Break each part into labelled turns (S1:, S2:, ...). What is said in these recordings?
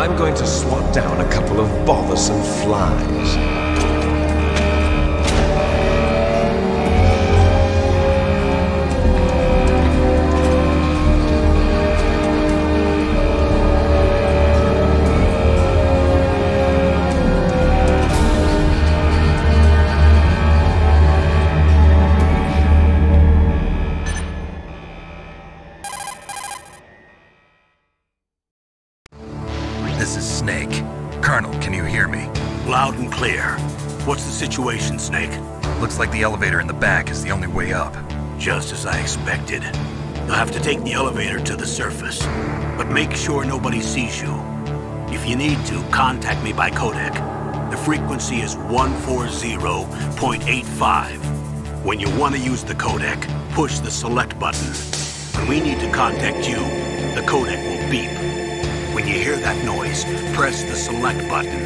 S1: I'm going to swat down a couple of bothersome flies.
S2: This is Snake. Colonel, can you hear me?
S3: Loud and clear. What's the situation, Snake?
S2: Looks like the elevator in the back is the only way up.
S3: Just as I expected. You'll have to take the elevator to the surface, but make sure nobody sees you. If you need to, contact me by codec. The frequency is 140.85. When you want to use the codec, push the select button. When we need to contact you, the codec will beep. When you hear that noise, press the select button.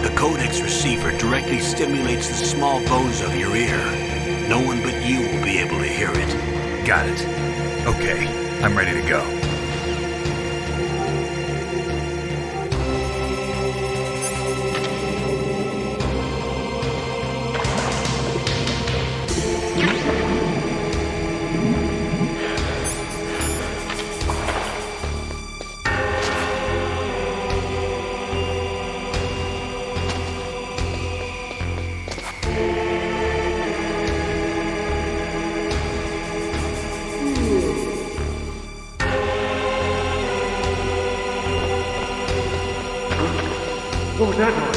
S3: The codec's receiver directly stimulates the small bones of your ear. No one but you will be able to hear it.
S2: Got it. Okay, I'm ready to go.
S4: What was that noise?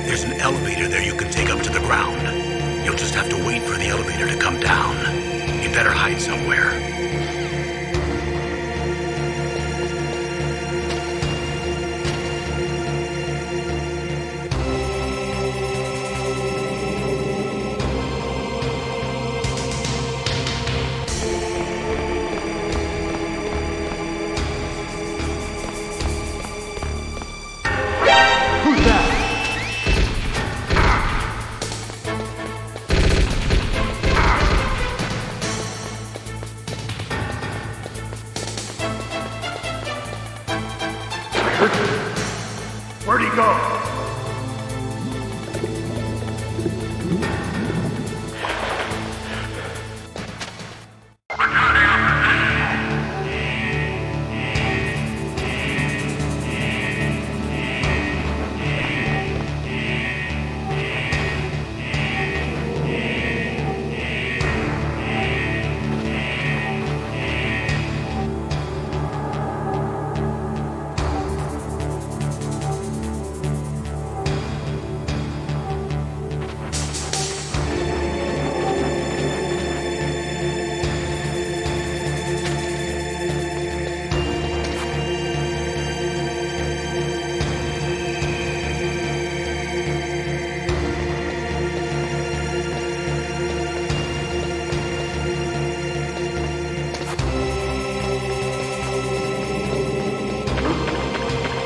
S3: There's an elevator there you can take up to the ground. You'll just have to wait for the elevator to come down. You better hide somewhere.
S4: Who's that? Where'd he go?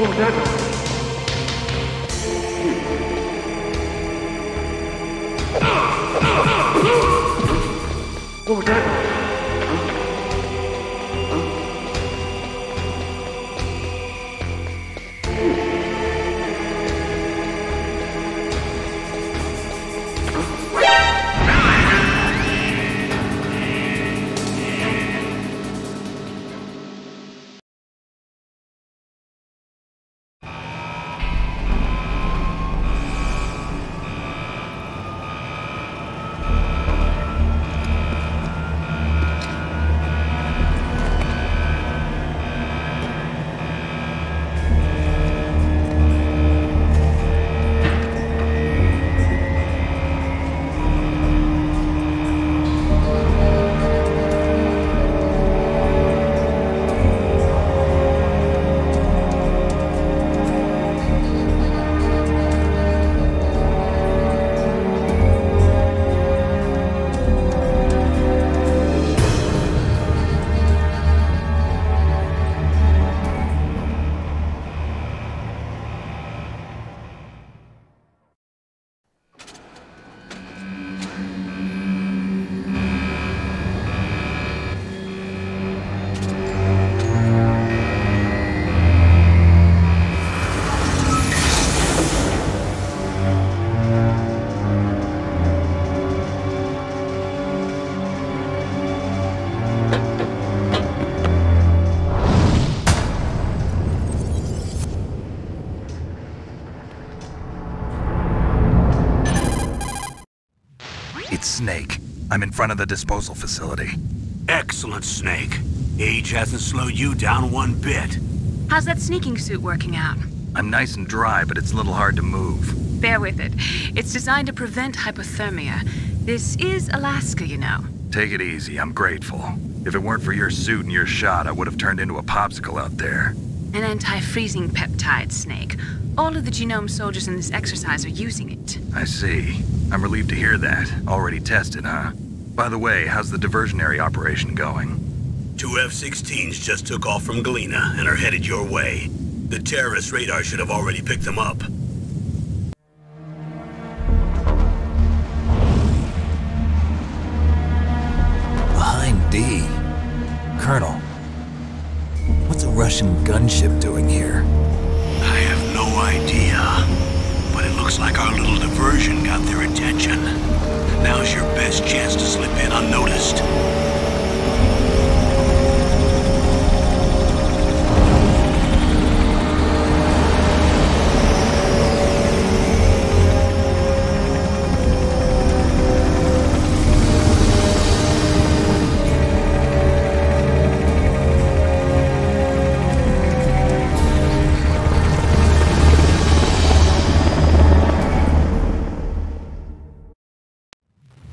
S4: What was that noise? What was that noise?
S2: Snake. I'm in front of the disposal facility.
S3: Excellent, Snake. Age hasn't slowed you down one bit.
S5: How's that sneaking suit working out?
S2: I'm nice and dry, but it's a little hard to move.
S5: Bear with it. It's designed to prevent hypothermia. This is Alaska, you know.
S2: Take it easy, I'm grateful. If it weren't for your suit and your shot, I would have turned into a popsicle out there.
S5: An anti-freezing peptide, Snake. All of the genome soldiers in this exercise are using it.
S2: I see. I'm relieved to hear that. Already tested, huh? By the way, how's the diversionary operation going?
S3: 2 F-16s just took off from Galena and are headed your way. The terrorist radar should have already picked them up.
S6: Behind D. Colonel, what's a Russian gunship doing here?
S3: I have no idea, but it looks like our little diversion got their attention. Now's your best chance to slip in unnoticed.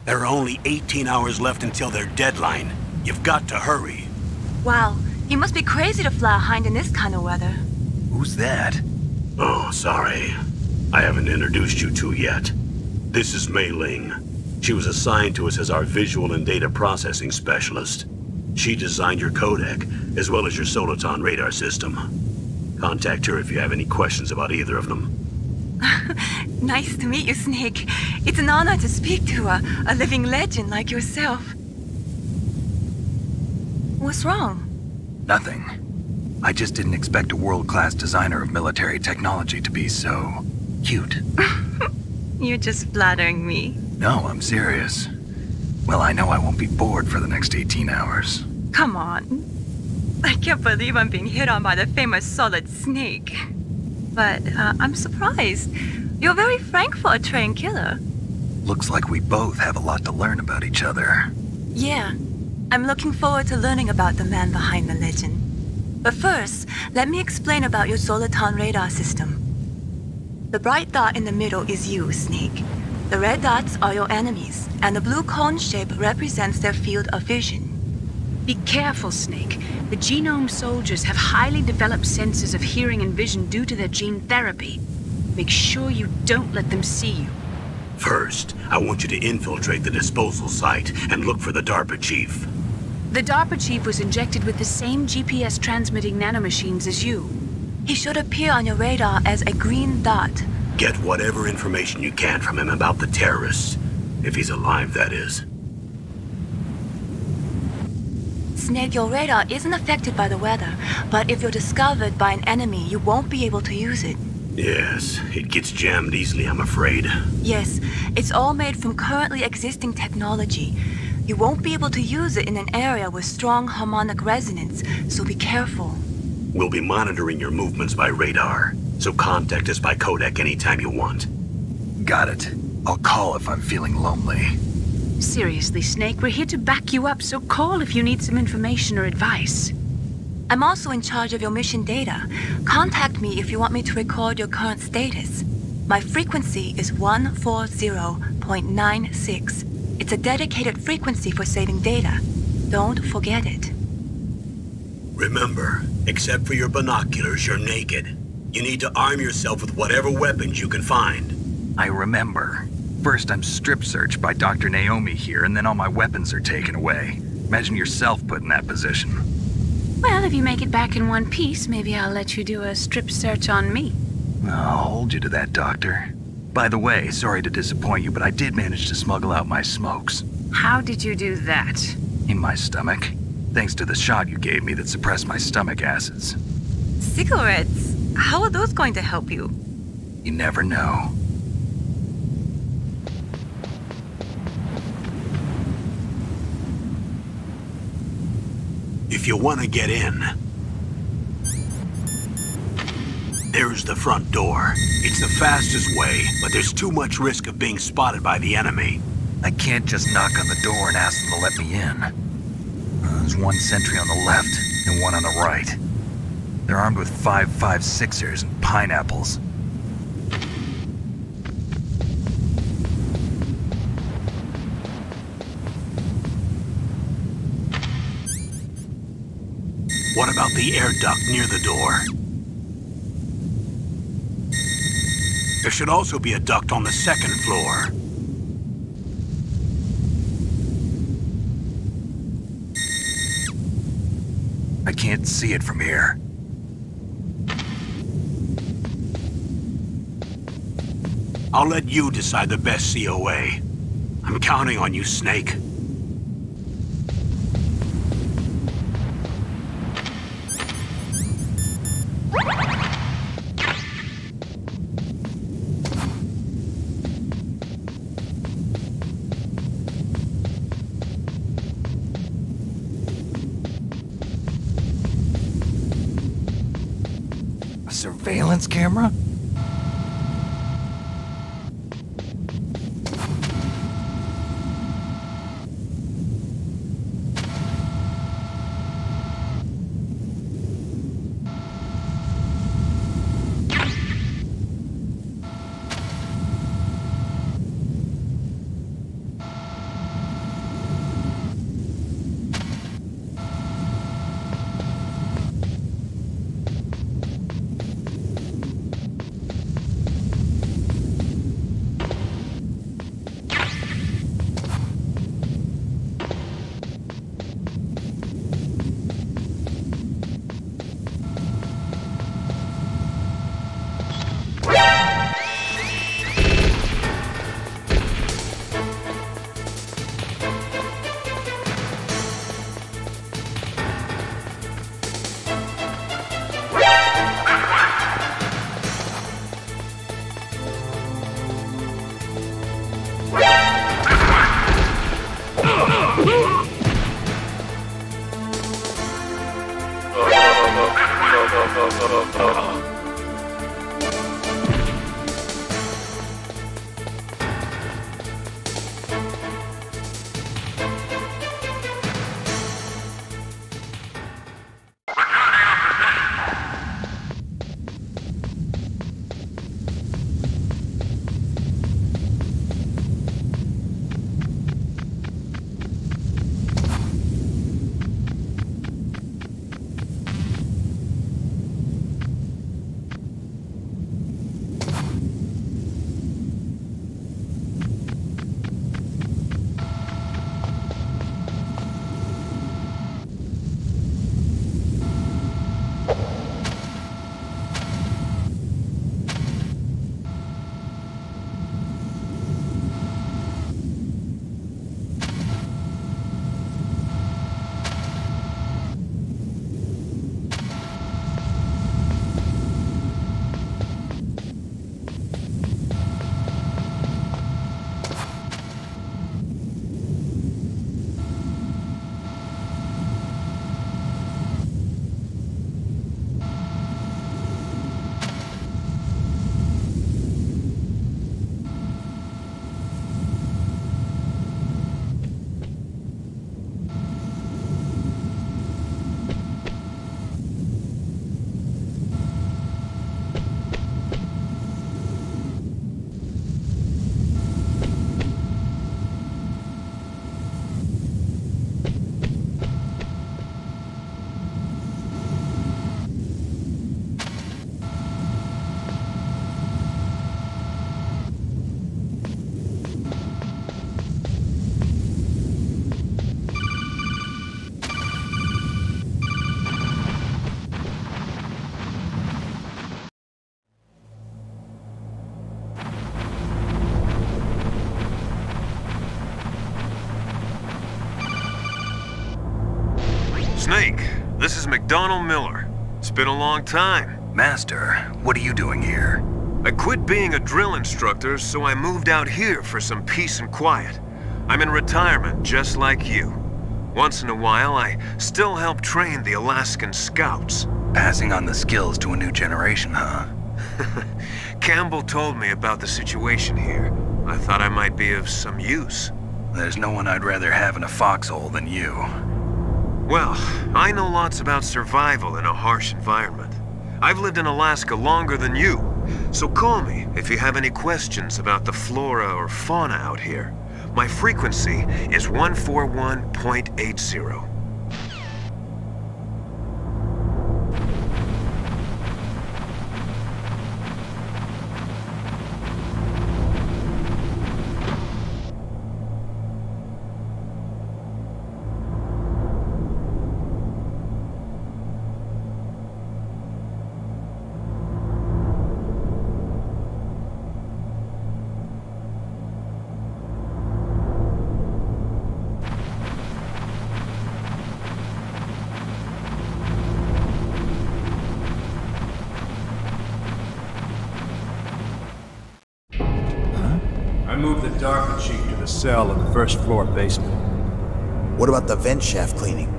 S3: There are only 18 hours left until their deadline. You've got to hurry.
S5: Wow, you must be crazy to fly a hind in this kind of weather.
S2: Who's that?
S3: Oh, sorry. I haven't introduced you to yet. This is Mei Ling. She was assigned to us as our visual and data processing specialist. She designed your codec, as well as your Soliton radar system. Contact her if you have any questions about either of them.
S5: Nice to meet you, Snake. It's an honor to speak to a living legend like yourself. What's wrong?
S2: Nothing. I just didn't expect a world-class designer of military technology to be so cute.
S5: You're just flattering me.
S2: No, I'm serious. Well, I know I won't be bored for the next 18 hours.
S5: Come on. I can't believe I'm being hit on by the famous Solid Snake. But I'm surprised. You're very frank for a trained killer.
S2: Looks like we both have a lot to learn about each other.
S5: Yeah. I'm looking forward to learning about the man behind the legend. But first, let me explain about your Soliton radar system. The bright dot in the middle is you, Snake. The red dots are your enemies, and the blue cone shape represents their field of vision. Be careful, Snake. The genome soldiers have highly developed senses of hearing and vision due to their gene therapy. Make sure you don't let them see you.
S3: First, I want you to infiltrate the disposal site and look for the DARPA chief.
S5: The DARPA chief was injected with the same GPS transmitting nanomachines as you. He should appear on your radar as a green dot.
S3: Get whatever information you can from him about the terrorists. If he's alive, that is.
S5: Snake, your radar isn't affected by the weather, but if you're discovered by an enemy, you won't be able to use it.
S3: Yes, it gets jammed easily, I'm afraid.
S5: Yes, it's all made from currently existing technology. You won't be able to use it in an area with strong harmonic resonance, so be careful.
S3: We'll be monitoring your movements by radar, so contact us by codec anytime you want.
S2: Got it. I'll call if I'm feeling lonely.
S5: Seriously, Snake, we're here to back you up, so call if you need some information or advice. I'm also in charge of your mission data. Contact me if you want me to record your current status. My frequency is 140.96. It's a dedicated frequency for saving data. Don't forget it.
S3: Remember, except for your binoculars, you're naked. You need to arm yourself with whatever weapons you can find.
S2: I remember. First, I'm strip searched by Dr. Naomi here, and then all my weapons are taken away. Imagine yourself put in that position.
S5: Well, if you make it back in one piece, maybe I'll let you do a strip search on me.
S2: I'll hold you to that, Doctor. By the way, sorry to disappoint you, but I did manage to smuggle out my smokes.
S5: How did you do that?
S2: In my stomach. Thanks to the shot you gave me that suppressed my stomach acids.
S5: Cigarettes? How are those going to help you?
S2: You never know.
S3: If you want to get in, there's the front door. It's the fastest way, but there's too much risk of being spotted by the enemy.
S2: I can't just knock on the door and ask them to let me in. There's one sentry on the left and one on the right. They're armed with 5.56ers and pineapples.
S3: What about the air duct near the door? There should also be a duct on the second floor.
S2: I can't see it from here.
S3: I'll let you decide the best COA. I'm counting on you, Snake.
S2: A surveillance camera?
S7: Snake, this is McDonald Miller. It's been a long time.
S2: Master, what are you doing here?
S7: I quit being a drill instructor, so I moved out here for some peace and quiet. I'm in retirement, just like you. Once in a while, I still help train the Alaskan Scouts.
S2: Passing on the skills to a new generation, huh?
S7: Campbell told me about the situation here. I thought I might be of some use.
S2: There's no one I'd rather have in a foxhole than you.
S7: Well, I know lots about survival in a harsh environment. I've lived in Alaska longer than you, so call me if you have any questions about the flora or fauna out here. My frequency is 141.80.
S8: I moved the Darker Chief to the cell in the first floor basement.
S9: What about the vent shaft cleaning?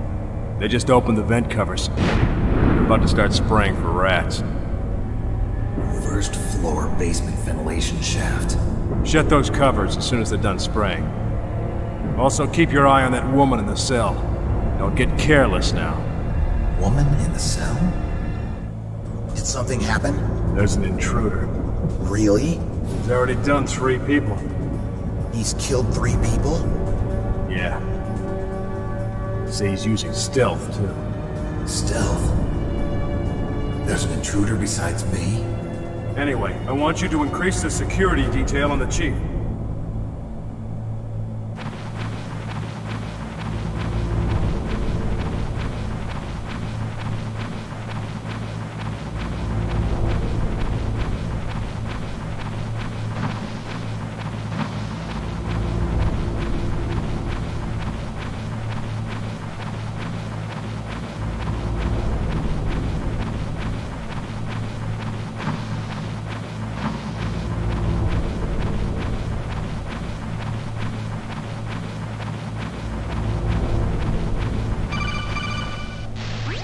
S8: They just opened the vent covers. They're about to start spraying for rats.
S6: First floor basement ventilation shaft.
S8: Shut those covers as soon as they're done spraying. Also, keep your eye on that woman in the cell. Don't get careless now.
S6: Woman in the cell?
S9: Did something happen?
S8: There's an intruder.
S9: Really?
S8: He's already done 3 people.
S9: He's killed 3 people?
S8: Yeah. Say he's using stealth, too.
S6: Stealth? There's an intruder besides me?
S8: Anyway, I want you to increase the security detail on the Chief.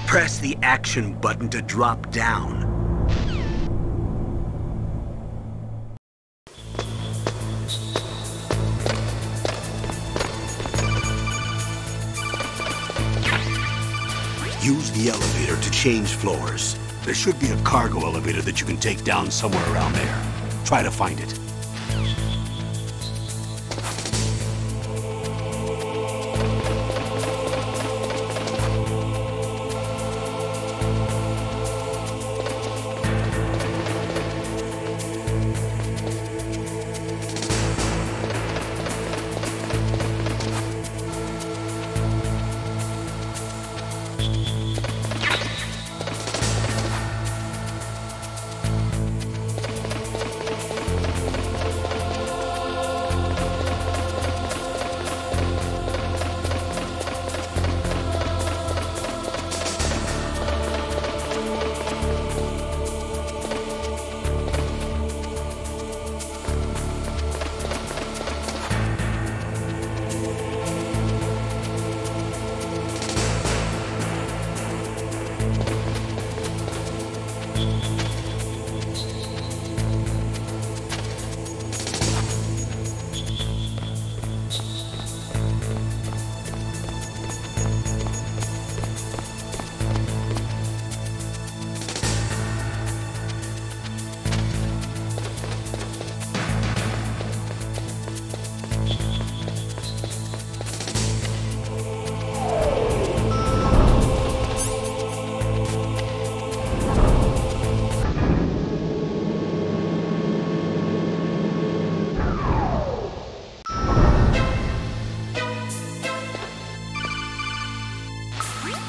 S3: Press the action button to drop down. Use the elevator to change floors. There should be a cargo elevator that you can take down somewhere around there. Try to find it.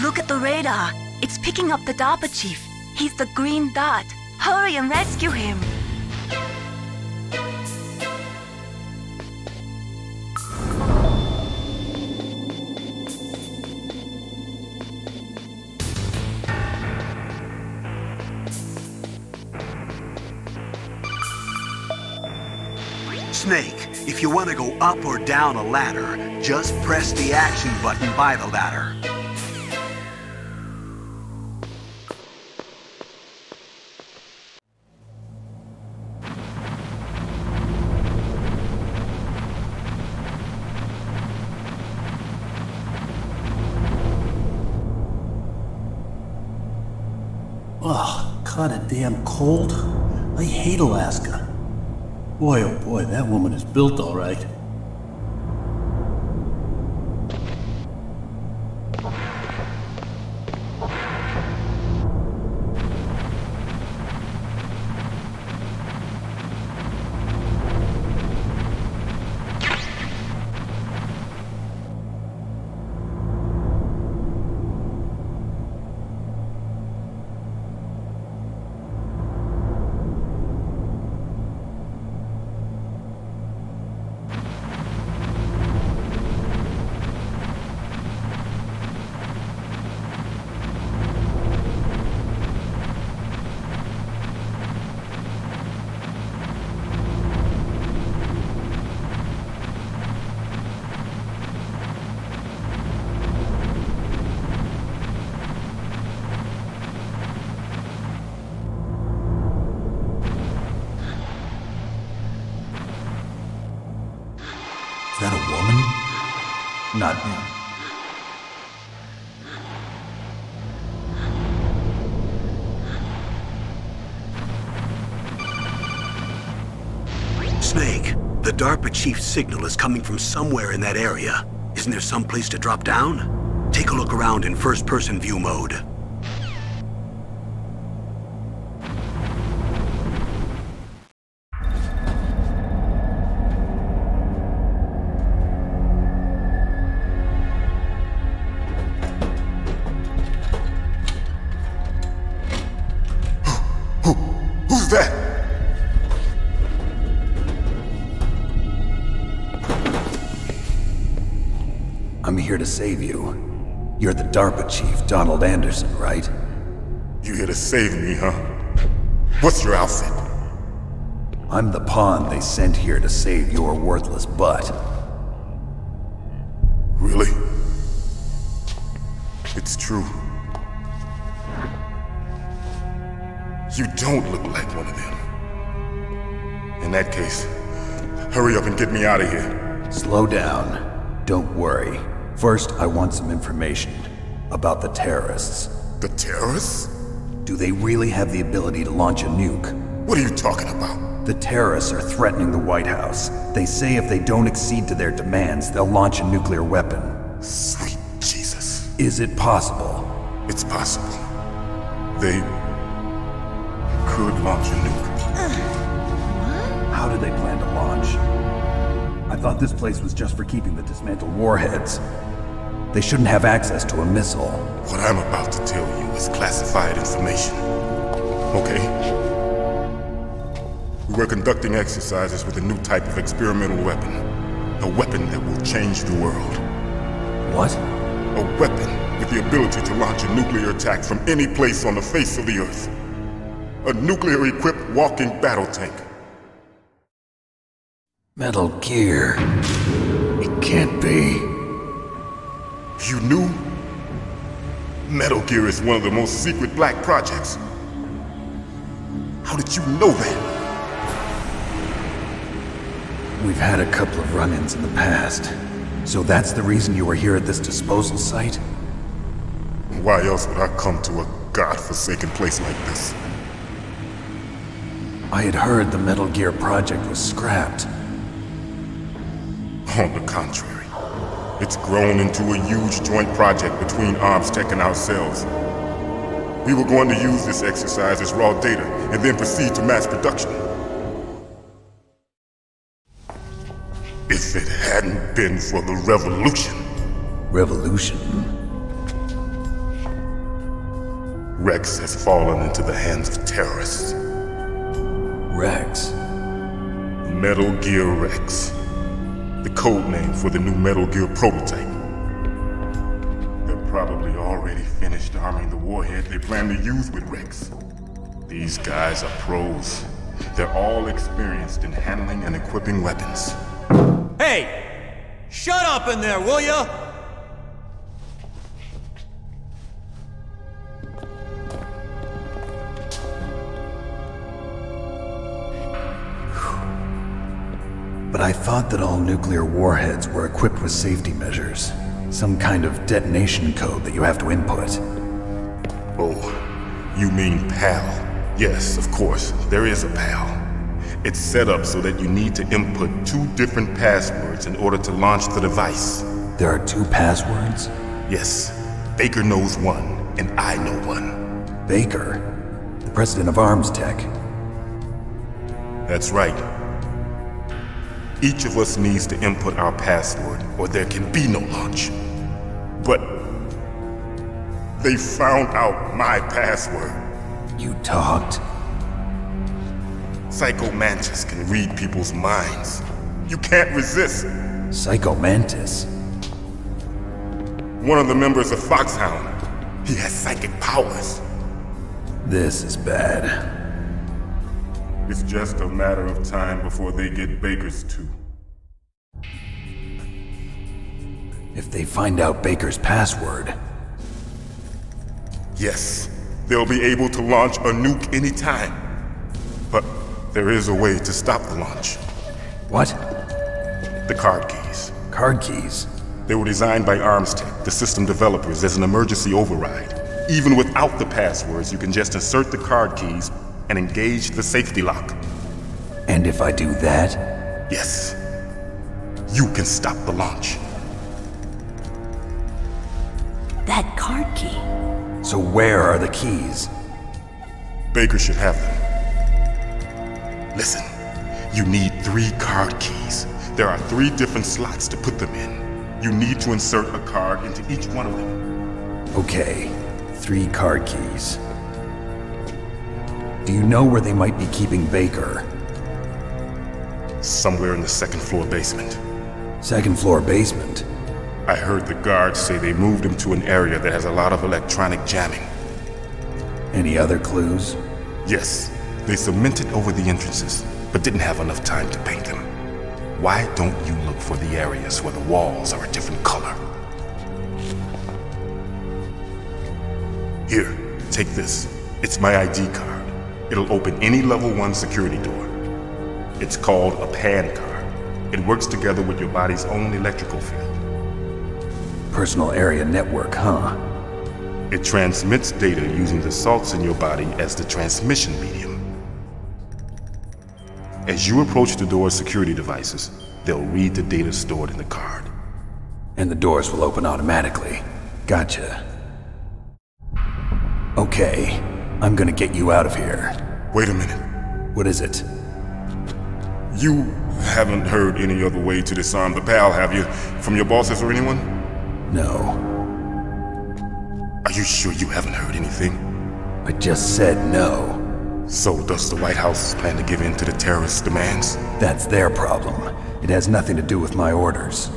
S5: Look at the radar. It's picking up the DARPA chief. He's the green dot. Hurry and rescue him.
S3: Snake, if you want to go up or down a ladder, just press the action button by the ladder.
S10: kinda damn cold. I hate Alaska. Boy, oh boy, that woman is built all right.
S6: Is that a woman? Not him.
S3: Snake, the DARPA chief's signal is coming from somewhere in that area. Isn't there some place to drop down? Take a look around in first-person view mode.
S11: Who's that?
S6: I'm here to save you. You're the DARPA chief, Donald Anderson, right?
S11: You here to save me, huh? What's your outfit?
S6: I'm the pawn they sent here to save your worthless butt.
S11: Really? It's true. You don't look like one of them. In that case, hurry up and get me out of here.
S6: Slow down. Don't worry. First, I want some information about the terrorists.
S11: The terrorists?
S6: Do they really have the ability to launch a nuke?
S11: What are you talking about?
S6: The terrorists are threatening the White House. They say if they don't accede to their demands, they'll launch a nuclear weapon.
S11: Sweet Jesus.
S6: Is it possible?
S11: It's possible. They could launch a nuke.
S6: How do they plan to launch? I thought this place was just for keeping the dismantled warheads. They shouldn't have access to a missile.
S11: What I'm about to tell you is classified information. Okay? We were conducting exercises with a new type of experimental weapon. A weapon that will change the world.
S6: What?
S11: A weapon with the ability to launch a nuclear attack from any place on the face of the Earth. A nuclear-equipped walking battle tank.
S6: Metal Gear. It can't be.
S11: You knew? Metal Gear is one of the most secret black projects. How did you know that?
S6: We've had a couple of run-ins in the past. So that's the reason you were here at this disposal site?
S11: Why else would I come to a godforsaken place like this?
S6: I had heard the Metal Gear project was scrapped.
S11: On the contrary, it's grown into a huge joint project between Armstech and ourselves. We were going to use this exercise as raw data and then proceed to mass production. If it hadn't been for the revolution.
S6: Revolution?
S11: Rex has fallen into the hands of terrorists.
S6: Rex?
S11: Metal Gear Rex. The code name for the new Metal Gear prototype. They're probably already finished arming the warhead they plan to use with Rex. These guys are pros. They're all experienced in handling and equipping weapons.
S12: Hey! Shut up in there, will ya?
S6: But I thought that all nuclear warheads were equipped with safety measures. Some kind of detonation code that you have to input.
S11: Oh, you mean PAL. Yes, of course, there is a PAL. It's set up so that you need to input 2 different passwords in order to launch the device.
S6: There are 2 passwords?
S11: Yes. Baker knows one, and I know one.
S6: Baker? The president of Arms Tech.
S11: That's right. Each of us needs to input our password, or there can be no launch. But they found out my password.
S6: You talked?
S11: Psycho Mantis can read people's minds. You can't resist.
S6: Psycho Mantis?
S11: One of the members of Foxhound. He has psychic powers.
S6: This is bad.
S11: It's just a matter of time before they get Baker's too.
S6: If they find out Baker's password...
S11: Yes, they'll be able to launch a nuke anytime. But there is a way to stop the launch.
S6: What?
S11: The card keys.
S6: Card keys?
S11: They were designed by ArmsTech, the system developers, as an emergency override. Even without the passwords, you can just insert the card keys and engage the safety lock.
S6: And if I do that?
S11: Yes. You can stop the launch.
S13: That card key.
S6: So where are the keys?
S11: Baker should have them. Listen, you need 3 card keys. There are 3 different slots to put them in. You need to insert a card into each one of them.
S6: Okay, 3 card keys. Do you know where they might be keeping Baker?
S11: Somewhere in the 2nd floor basement.
S6: 2nd floor basement?
S11: I heard the guards say they moved him to an area that has a lot of electronic jamming.
S6: Any other clues?
S11: Yes, they cemented over the entrances, but didn't have enough time to paint them. Why don't you look for the areas where the walls are a different color? Here, take this. It's my ID card. It'll open any level 1 security door. It's called a PAN card. It works together with your body's own electrical field.
S6: Personal area network, huh?
S11: It transmits data using the salts in your body as the transmission medium. As you approach the door's security devices, they'll read the data stored in the card.
S6: And the doors will open automatically. Gotcha. Okay, I'm gonna get you out of here.
S11: Wait a minute.
S6: What is it?
S11: You haven't heard any other way to disarm the PAL, have you? From your bosses or anyone?
S6: No.
S11: Are you sure you haven't heard anything?
S6: I just said no.
S11: So does the White House plan to give in to the terrorists' demands?
S6: That's their problem. It has nothing to do with my orders.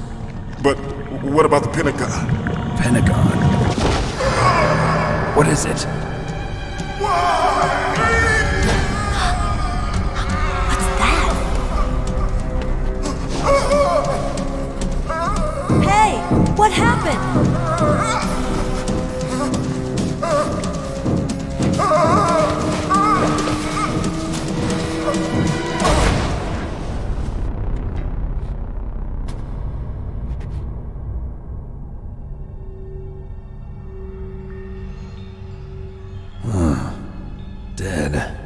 S11: But what about the Pentagon?
S6: Pentagon? What is it?
S13: What's that? Hey! What happened?
S6: Dead.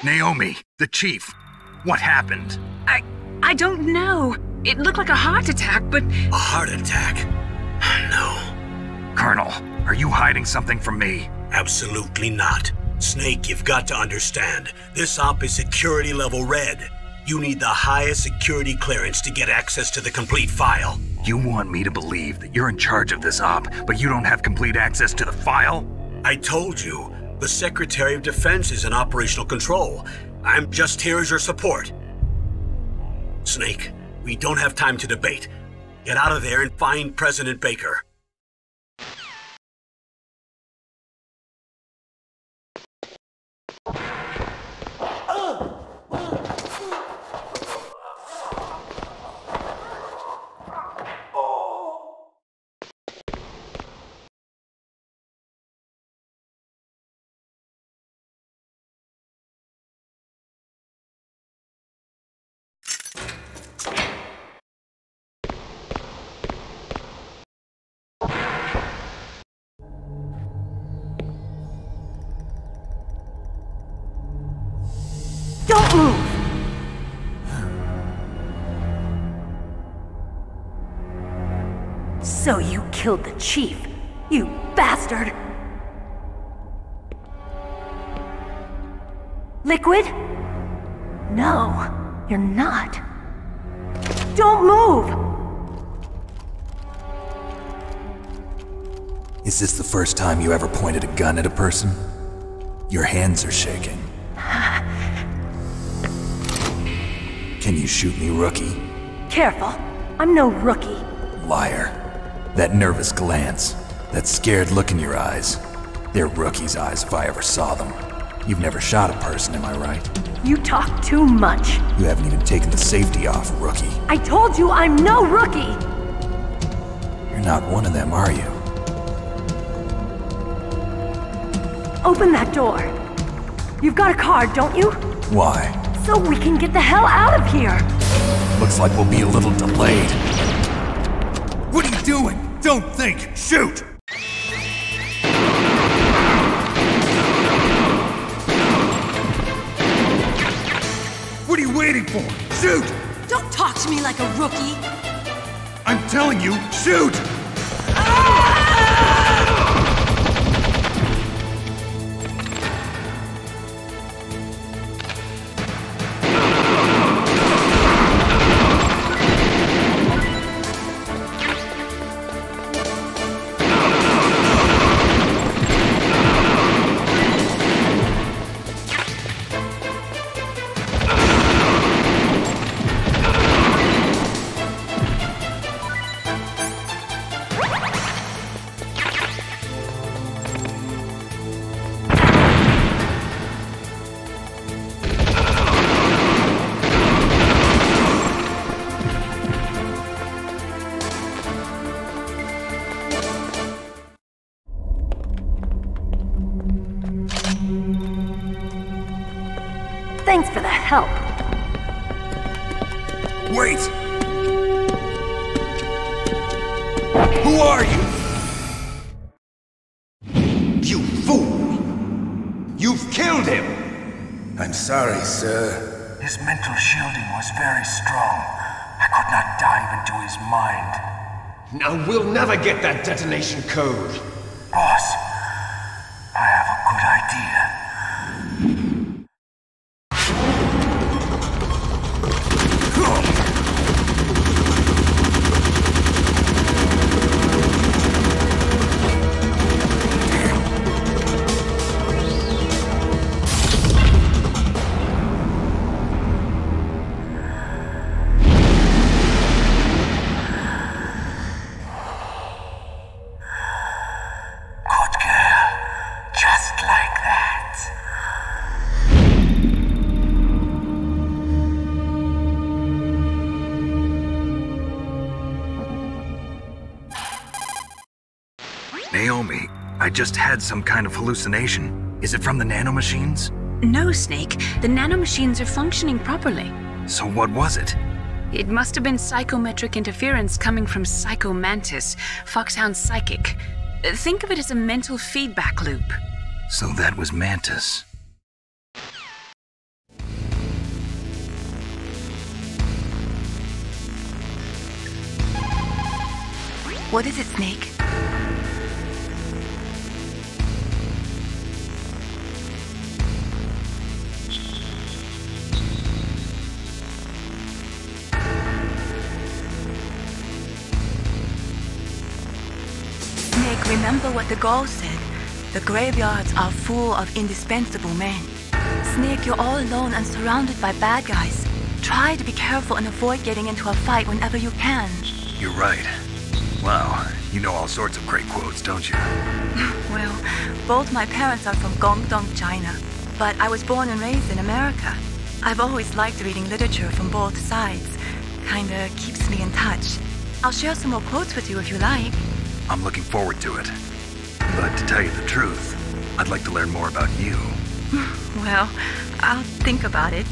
S2: Naomi, the chief. What happened?
S14: I don't know. It looked like a heart attack, but...
S3: A heart attack? No.
S2: Colonel, are you hiding something from me?
S3: Absolutely not. Snake, you've got to understand. This op is security level red. You need the highest security clearance to get access to the complete file.
S2: You want me to believe that you're in charge of this op, but you don't have complete access to the file?
S3: I told you, the Secretary of Defense is in operational control. I'm just here as your support. Snake, we don't have time to debate. Get out of there and find President Baker.
S13: Don't move! So you killed the chief, you bastard! Liquid? No, you're not. Don't move!
S6: Is this the first time you ever pointed a gun at a person? Your hands are shaking. Can you shoot me, rookie?
S13: Careful, I'm no rookie.
S6: Liar. That nervous glance, that scared look in your eyes. They're rookie's eyes if I ever saw them. You've never shot a person, am I right?
S13: You talk too much.
S6: You haven't even taken the safety off, rookie.
S13: I told you I'm no rookie!
S6: You're not one of them, are you?
S13: Open that door. You've got a card, don't you?
S6: Why?
S13: So we can get the hell out of here!
S6: Looks like we'll be a little delayed. What are you doing? Don't think! Shoot! What are you waiting for? Shoot!
S5: Don't talk to me like a rookie!
S6: I'm telling you, shoot!
S13: Thanks for the help.
S6: Wait! Who are you?
S1: You fool! You've killed him!
S9: I'm sorry, sir.
S15: His mental shielding was very strong. I could not dive into his mind.
S1: Now we'll never get that detonation code.
S15: Boss, I have a good idea.
S2: Naomi, I just had some kind of hallucination. Is it from the nanomachines?
S14: No, Snake. The nanomachines are functioning properly.
S2: So what was it?
S14: It must have been psychometric interference coming from Psycho Mantis, Foxhound Psychic. Think of it as a mental feedback loop.
S2: So that was Mantis.
S5: What is it, Snake? Snake, remember what the Gaul said. The graveyards are full of indispensable men. Snake, you're all alone and surrounded by bad guys. Try to be careful and avoid getting into a fight whenever you can.
S2: You're right. Wow, you know all sorts of great quotes, don't you?
S5: Well, both my parents are from Guangdong, China, but I was born and raised in America. I've always liked reading literature from both sides. Kinda keeps me in touch. I'll share some more quotes with you if you like.
S2: I'm looking forward to it. But to tell you the truth, I'd like to learn more about you.
S5: Well, I'll think about it.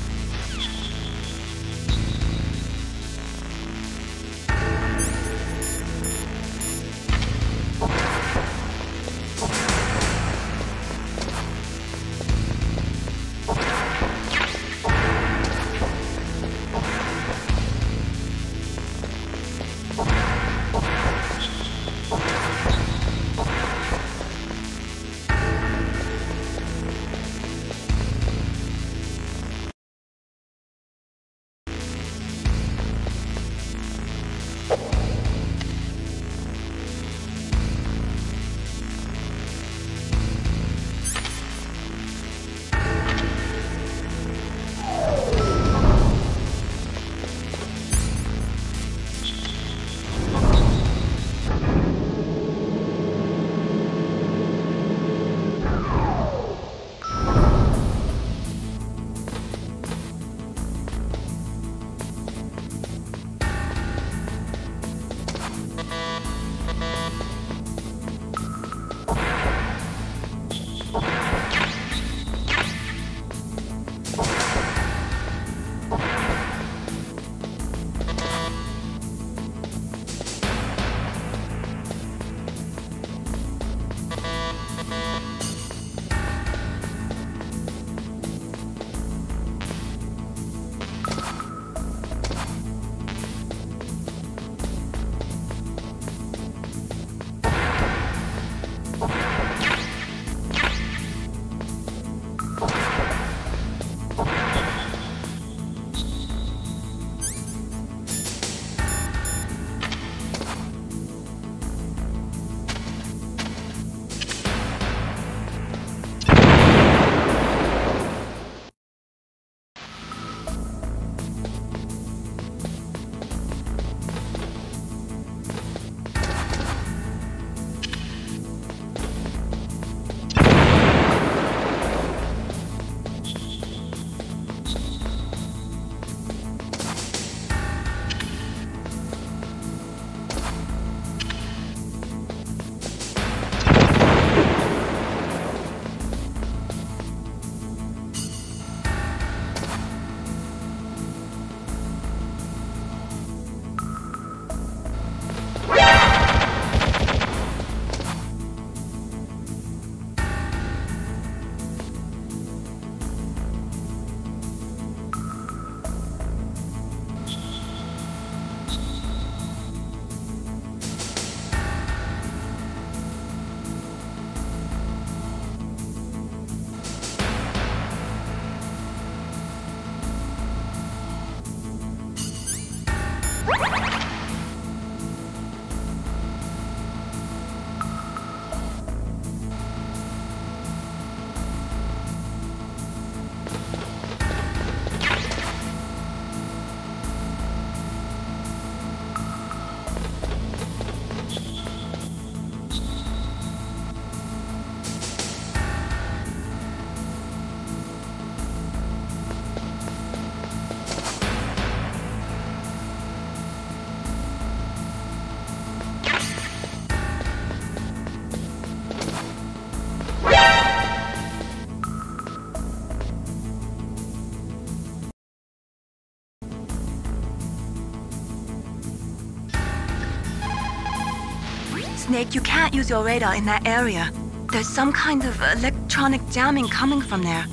S5: Snake, you can't use your radar in that area. There's some kind of electronic jamming coming from there.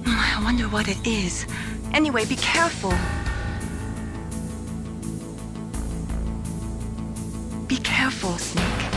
S5: I wonder what it is. Anyway, be careful. Be careful, Snake.